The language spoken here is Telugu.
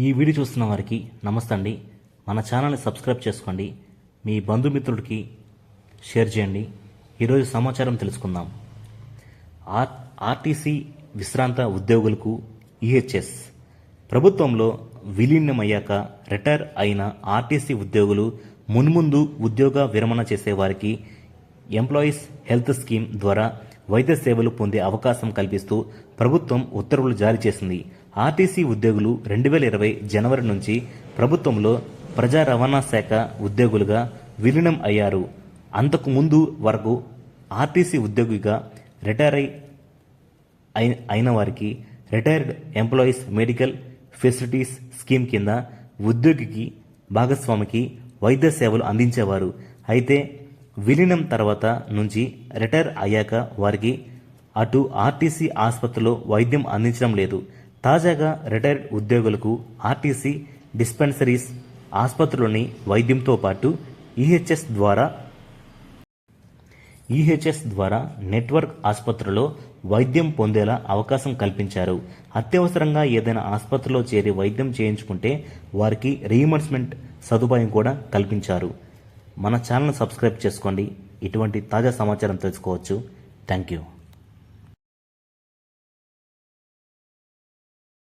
ఈ వీడియో చూస్తున్న వారికి నమస్తే అండి. మన ఛానల్ని సబ్స్క్రైబ్ చేసుకోండి, మీ బంధుమిత్రుడికి షేర్ చేయండి. ఈరోజు సమాచారం తెలుసుకుందాం. ఆర్టీసీ విశ్రాంత ఉద్యోగులకు ఈహెచ్ఎస్ ప్రభుత్వంలో విలీనమయ్యాక రిటైర్ అయిన ఆర్టీసీ ఉద్యోగులు మున్ముందు ఉద్యోగ విరమణ చేసే వారికి ఎంప్లాయీస్ హెల్త్ స్కీమ్ ద్వారా వైద్య సేవలు పొందే అవకాశం కల్పిస్తూ ప్రభుత్వం ఉత్తర్వులు జారీ చేసింది. ఆర్టీసీ ఉద్యోగులు 2020 జనవరి నుంచి ప్రభుత్వంలో ప్రజా రవాణా శాఖ ఉద్యోగులుగా విలీనం అయ్యారు. అంతకు ముందు వరకు ఆర్టీసీ ఉద్యోగిగా రిటైర్ అయిన వారికి retired employees medical facilities scheme కింద ఉద్యోగికి భాగస్వామికి వైద్య సేవలు అందించేవారు. అయితే విలీనం తర్వాత నుంచి రిటైర్ అయ్యాక వారికి అటు ఆర్టీసీ ఆసుపత్రిలో వైద్యం అందించడం లేదు. తాజాగా రిటైర్డ్ ఉద్యోగులకు ఆర్టీసీ డిస్పెన్సరీస్ ఆసుపత్రుల్లోని వైద్యంతో పాటు ఈహెచ్ఎస్ ద్వారా నెట్వర్క్ ఆసుపత్రుల్లో వైద్యం పొందేలా అవకాశం కల్పించారు. అత్యవసరంగా ఏదైనా ఆసుపత్రిలో చేరి వైద్యం చేయించుకుంటే వారికి రీయింబర్స్మెంట్ సదుపాయం కూడా కల్పించారు. మన ఛానల్ సబ్స్క్రైబ్ చేసుకోండి. ఇటువంటి తాజా సమాచారం తెలుసుకోవచ్చు. Thank you.